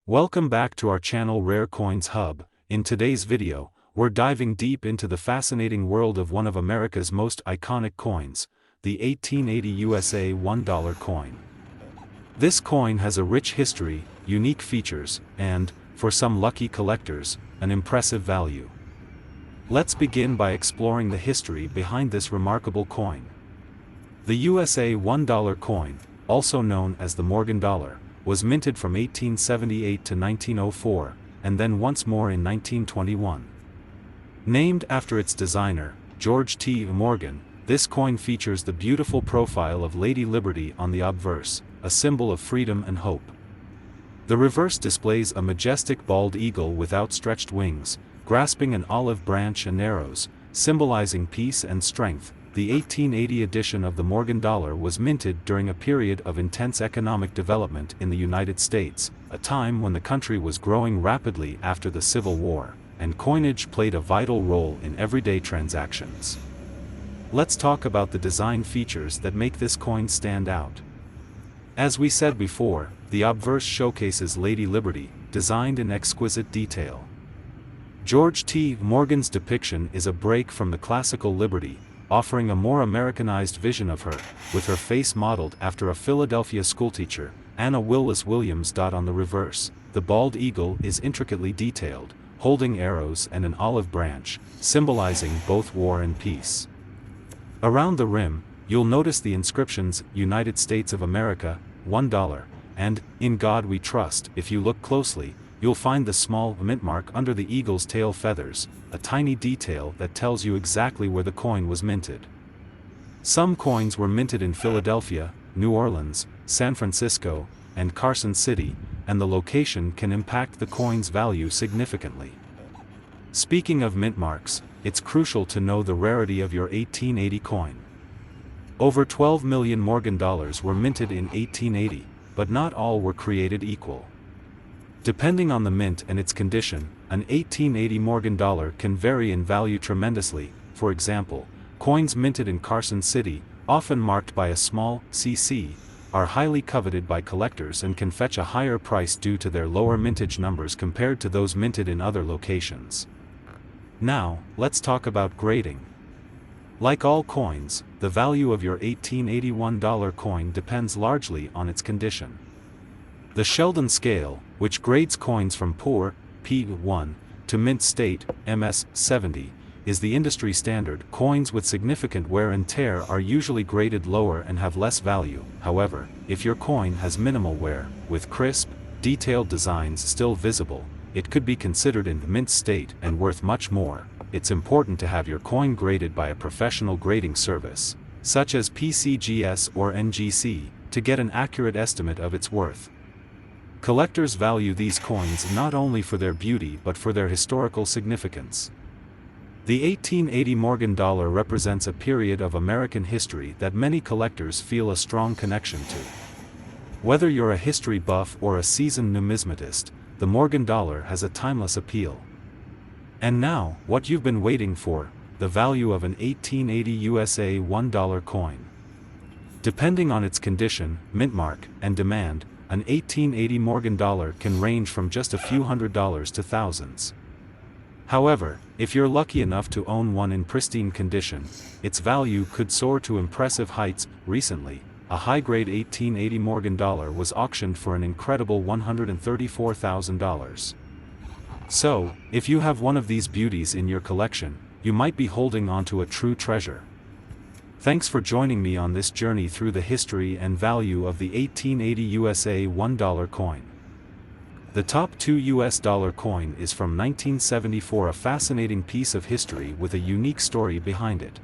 Welcome back to our channel Rare Coins Hub. In today's video, we're diving deep into the fascinating world of one of America's most iconic coins, the 1880 USA $1 coin. This coin has a rich history, unique features, and, for some lucky collectors, an impressive value. Let's begin by exploring the history behind this remarkable coin. The USA $1 coin, also known as the Morgan dollar, was minted from 1878 to 1904, and then once more in 1921. Named after its designer, George T. Morgan, this coin features the beautiful profile of Lady Liberty on the obverse, a symbol of freedom and hope. The reverse displays a majestic bald eagle with outstretched wings, grasping an olive branch and arrows, symbolizing peace and strength. The 1880 edition of the Morgan dollar was minted during a period of intense economic development in the United States, a time when the country was growing rapidly after the Civil War, and coinage played a vital role in everyday transactions. Let's talk about the design features that make this coin stand out. As we said before, the obverse showcases Lady Liberty, designed in exquisite detail. George T. Morgan's depiction is a break from the classical Liberty, offering a more Americanized vision of her, with her face modeled after a Philadelphia schoolteacher, Anna Willis Williams. On the reverse, the bald eagle is intricately detailed, holding arrows and an olive branch, symbolizing both war and peace. Around the rim, you'll notice the inscriptions, United States of America, $1, and, In God We Trust. If you look closely, you'll find the small mint mark under the eagle's tail feathers, a tiny detail that tells you exactly where the coin was minted. Some coins were minted in Philadelphia, New Orleans, San Francisco, and Carson City, and the location can impact the coin's value significantly. Speaking of mint marks, it's crucial to know the rarity of your 1880 coin. Over 12 million Morgan dollars were minted in 1880, but not all were created equal. Depending on the mint and its condition, an 1880 Morgan dollar can vary in value tremendously. For example, coins minted in Carson City, often marked by a small cc, are highly coveted by collectors and can fetch a higher price due to their lower mintage numbers compared to those minted in other locations. Now, let's talk about grading. Like all coins, the value of your 1881 $1 coin depends largely on its condition. The Sheldon scale, which grades coins from poor, P1, to mint state, MS 70, is the industry standard. Coins with significant wear and tear are usually graded lower and have less value. However, if your coin has minimal wear, with crisp, detailed designs still visible, it could be considered in mint state and worth much more. It's important to have your coin graded by a professional grading service, such as PCGS or NGC, to get an accurate estimate of its worth. Collectors value these coins not only for their beauty but for their historical significance. The 1880 Morgan dollar represents a period of American history that many collectors feel a strong connection to. Whether you're a history buff or a seasoned numismatist, the Morgan dollar has a timeless appeal. And now, what you've been waiting for, the value of an 1880 USA $1 coin. Depending on its condition, mint mark, and demand, an 1880 Morgan dollar can range from just a few $100s to thousands. However, if you're lucky enough to own one in pristine condition, its value could soar to impressive heights. Recently, a high-grade 1880 Morgan dollar was auctioned for an incredible $134,000. So, if you have one of these beauties in your collection, you might be holding onto a true treasure. Thanks for joining me on this journey through the history and value of the 1880 USA $1 coin. The top 2 US dollar coin is from 1974, a fascinating piece of history with a unique story behind it.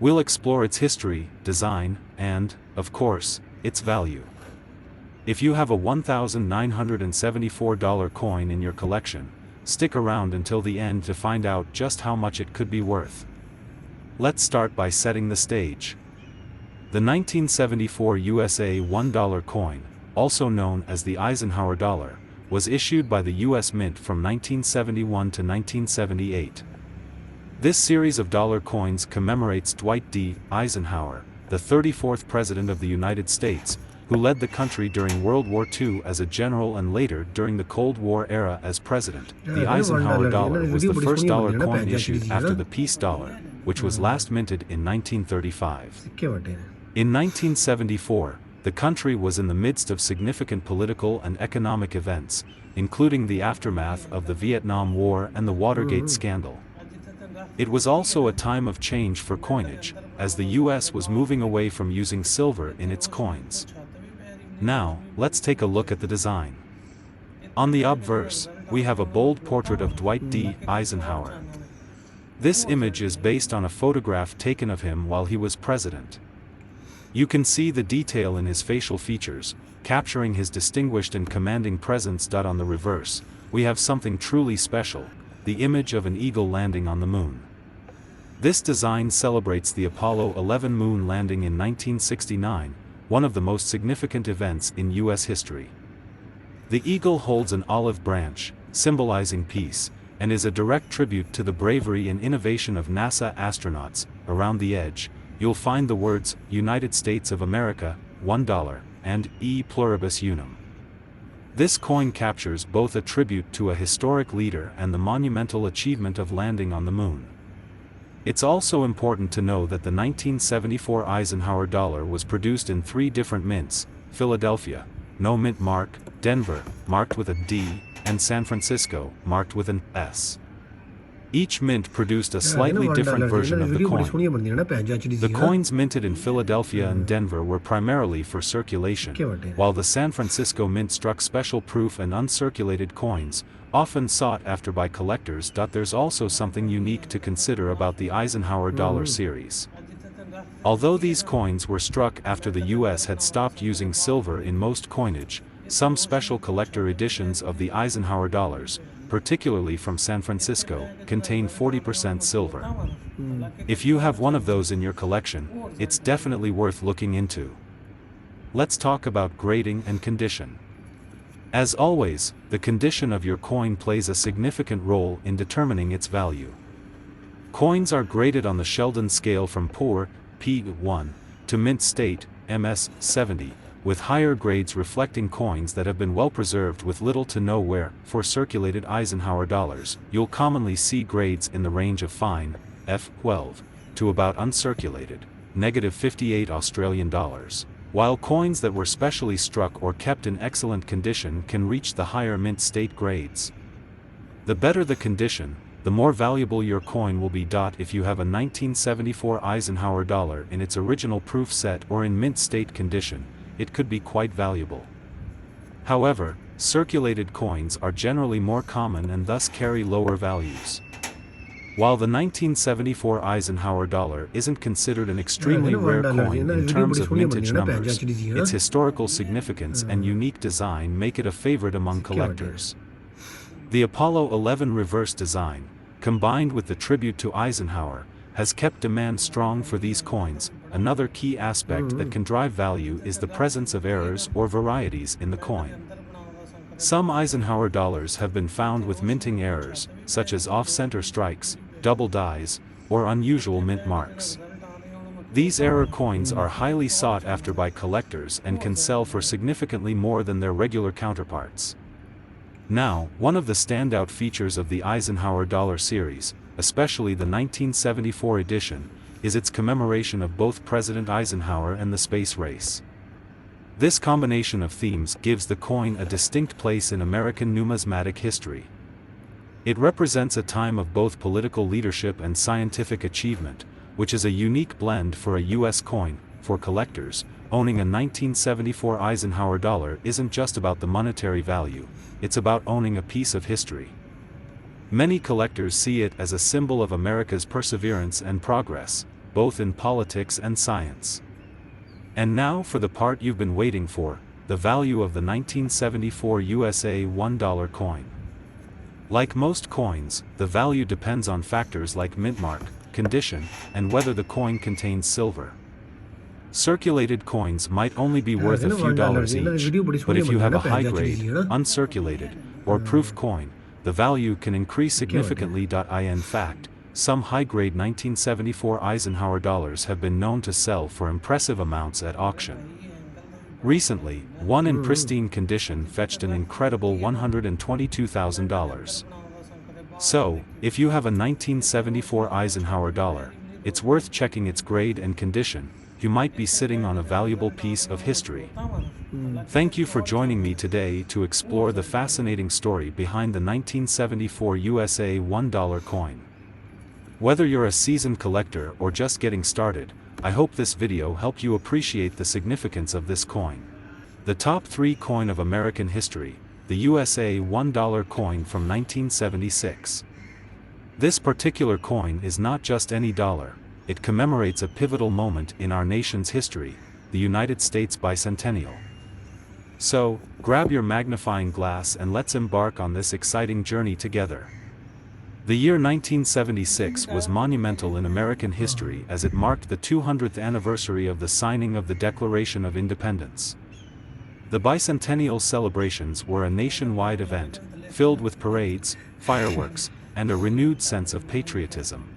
We'll explore its history, design, and, of course, its value. If you have a $1,974 coin in your collection, stick around until the end to find out just how much it could be worth. Let's start by setting the stage. The 1974 USA $1 coin, also known as the Eisenhower dollar, was issued by the U.S. Mint from 1971 to 1978. This series of dollar coins commemorates Dwight D. Eisenhower, the 34th President of the United States, who led the country during World War II as a general and later during the Cold War era as president. The Eisenhower dollar was the first dollar coin issued after the peace dollar, which was last minted in 1935. In 1974, the country was in the midst of significant political and economic events, including the aftermath of the Vietnam War and the Watergate scandal. It was also a time of change for coinage, as the US was moving away from using silver in its coins. Now, let's take a look at the design. On the obverse, we have a bold portrait of Dwight D. Eisenhower. This image is based on a photograph taken of him while he was president. You can see the detail in his facial features, capturing his distinguished and commanding presence. On the reverse, we have something truly special, the image of an eagle landing on the moon. This design celebrates the Apollo 11 moon landing in 1969, one of the most significant events in US history. The eagle holds an olive branch, symbolizing peace, and is a direct tribute to the bravery and innovation of NASA astronauts. Around the edge, you'll find the words, United States of America, $1, and E pluribus unum. This coin captures both a tribute to a historic leader and the monumental achievement of landing on the moon. It's also important to know that the 1974 Eisenhower dollar was produced in 3 different mints: Philadelphia, no mint mark; Denver, marked with a D; and San Francisco, marked with an S. Each mint produced a slightly different version of the coin. The coins minted in Philadelphia and Denver were primarily for circulation, while the San Francisco mint struck special proof and uncirculated coins, often sought after by collectors. There's also something unique to consider about the Eisenhower dollar series. Although these coins were struck after the US had stopped using silver in most coinage, some special collector editions of the Eisenhower dollars, particularly from San Francisco, contain 40% silver. If you have one of those in your collection, it's definitely worth looking into. Let's talk about grading and condition. As always, the condition of your coin plays a significant role in determining its value. Coins are graded on the Sheldon scale from poor, P1, to mint state, MS 70, with higher grades reflecting coins that have been well preserved with little to no wear. For circulated Eisenhower dollars, you'll commonly see grades in the range of fine, F12, to about uncirculated, -58 Australian dollars, while coins that were specially struck or kept in excellent condition can reach the higher mint state grades. The better the condition, the more valuable your coin will be. If you have a 1974 Eisenhower dollar in its original proof set or in mint state condition, it could be quite valuable. However, circulated coins are generally more common and thus carry lower values. While the 1974 Eisenhower dollar isn't considered an extremely rare coin in terms of mintage numbers, its historical significance and unique design make it a favorite among collectors. The Apollo 11 reverse design, combined with the tribute to Eisenhower, has kept demand strong for these coins. Another key aspect that can drive value is the presence of errors or varieties in the coin. Some Eisenhower dollars have been found with minting errors, such as off-center strikes, double dies, or unusual mint marks. These error coins are highly sought after by collectors and can sell for significantly more than their regular counterparts. Now, one of the standout features of the Eisenhower dollar series, especially the 1974 edition, is its commemoration of both President Eisenhower and the space race. This combination of themes gives the coin a distinct place in American numismatic history. It represents a time of both political leadership and scientific achievement, which is a unique blend for a US coin. For collectors, owning a 1974 Eisenhower dollar isn't just about the monetary value, it's about owning a piece of history. Many collectors see it as a symbol of America's perseverance and progress, both in politics and science. And now for the part you've been waiting for, the value of the 1974 USA $1 coin. Like most coins, the value depends on factors like mint mark, condition, and whether the coin contains silver. Circulated coins might only be worth a few dollars each, but if you have a high-grade, uncirculated, or proof coin, the value can increase significantly. In fact, some high-grade 1974 Eisenhower dollars have been known to sell for impressive amounts at auction. Recently, one in pristine condition fetched an incredible $122,000. So, if you have a 1974 Eisenhower dollar, it's worth checking its grade and condition. You might be sitting on a valuable piece of history. Thank you for joining me today to explore the fascinating story behind the 1974 USA $1 coin. Whether you're a seasoned collector or just getting started, I hope this video helped you appreciate the significance of this coin. The top 3 coin of American history, the USA $1 coin from 1976. This particular coin is not just any dollar, it commemorates a pivotal moment in our nation's history, the United States bicentennial. So, grab your magnifying glass and let's embark on this exciting journey together. The year 1976 was monumental in American history as it marked the 200th anniversary of the signing of the Declaration of Independence. The bicentennial celebrations were a nationwide event, filled with parades, fireworks, and a renewed sense of patriotism.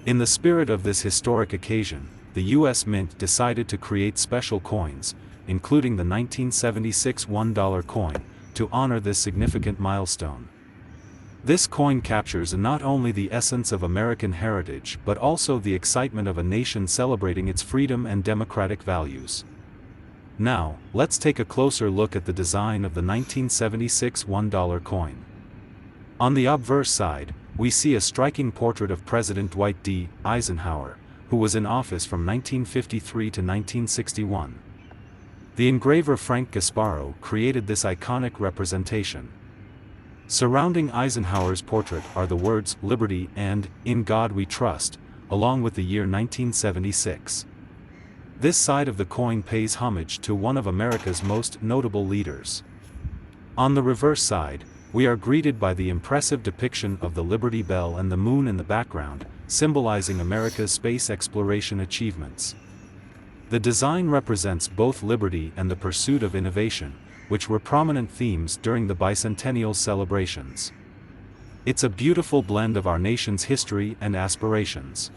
In the spirit of this historic occasion, the U.S. Mint decided to create special coins, including the 1976 $1 coin, to honor this significant milestone. This coin captures not only the essence of American heritage but also the excitement of a nation celebrating its freedom and democratic values. Now, let's take a closer look at the design of the 1976 $1 coin. On the obverse side, we see a striking portrait of President Dwight D. Eisenhower, who was in office from 1953 to 1961. The engraver Frank Gasparo created this iconic representation. Surrounding Eisenhower's portrait are the words "Liberty" and "In God We Trust," along with the year 1976. This side of the coin pays homage to one of America's most notable leaders. On the reverse side, we are greeted by the impressive depiction of the Liberty Bell and the moon in the background, symbolizing America's space exploration achievements. The design represents both liberty and the pursuit of innovation, which were prominent themes during the bicentennial celebrations. It's a beautiful blend of our nation's history and aspirations.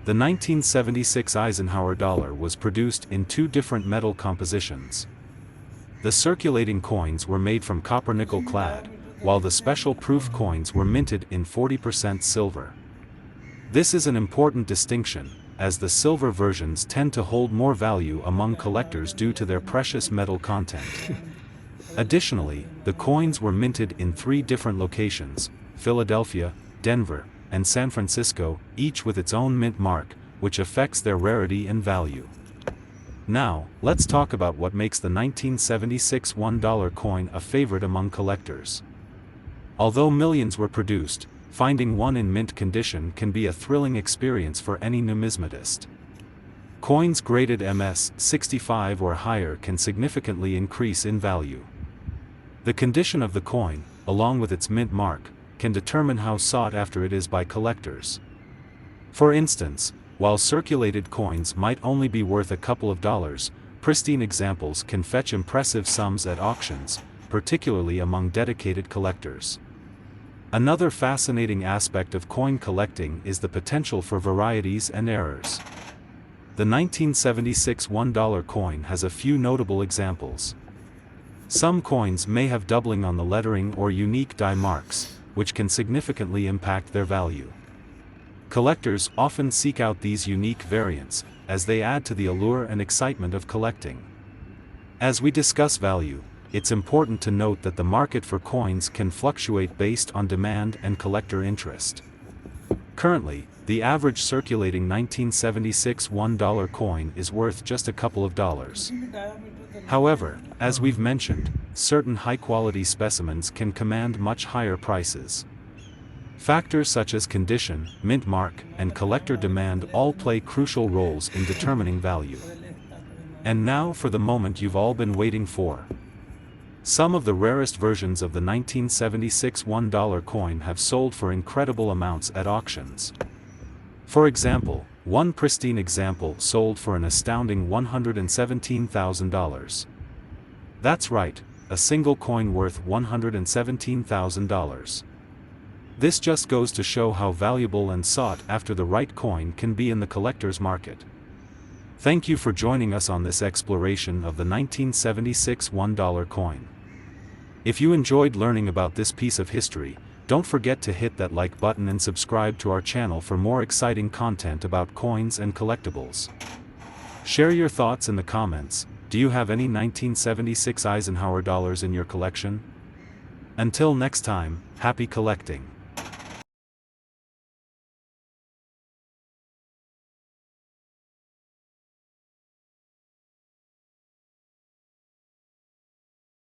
The 1976 Eisenhower dollar was produced in 2 different metal compositions. The circulating coins were made from copper-nickel clad, while the special proof coins were minted in 40% silver. This is an important distinction, as the silver versions tend to hold more value among collectors due to their precious metal content. Additionally, the coins were minted in 3 different locations: Philadelphia, Denver, and San Francisco, each with its own mint mark, which affects their rarity and value. Now, let's talk about what makes the 1976 $1 coin a favorite among collectors. Although millions were produced, finding one in mint condition can be a thrilling experience for any numismatist. Coins graded MS 65 or higher can significantly increase in value. The condition of the coin, along with its mint mark, can determine how sought after it is by collectors. For instance, while circulated coins might only be worth a couple of dollars, pristine examples can fetch impressive sums at auctions, particularly among dedicated collectors. Another fascinating aspect of coin collecting is the potential for varieties and errors. The 1976 $1 coin has a few notable examples. Some coins may have doubling on the lettering or unique die marks, which can significantly impact their value. Collectors often seek out these unique variants, as they add to the allure and excitement of collecting. As we discuss value, it's important to note that the market for coins can fluctuate based on demand and collector interest. Currently, the average circulating 1976 $1 coin is worth just a couple of dollars. However, as we've mentioned, certain high-quality specimens can command much higher prices. Factors such as condition, mint mark, and collector demand all play crucial roles in determining value. And now for the moment you've all been waiting for. Some of the rarest versions of the 1976 $1 coin have sold for incredible amounts at auctions. For example, one pristine example sold for an astounding $117,000. That's right, a single coin worth $117,000. This just goes to show how valuable and sought after the right coin can be in the collector's market. Thank you for joining us on this exploration of the 1976 $1 coin. If you enjoyed learning about this piece of history, don't forget to hit that like button and subscribe to our channel for more exciting content about coins and collectibles. Share your thoughts in the comments. Do you have any 1976 Eisenhower dollars in your collection? Until next time, happy collecting.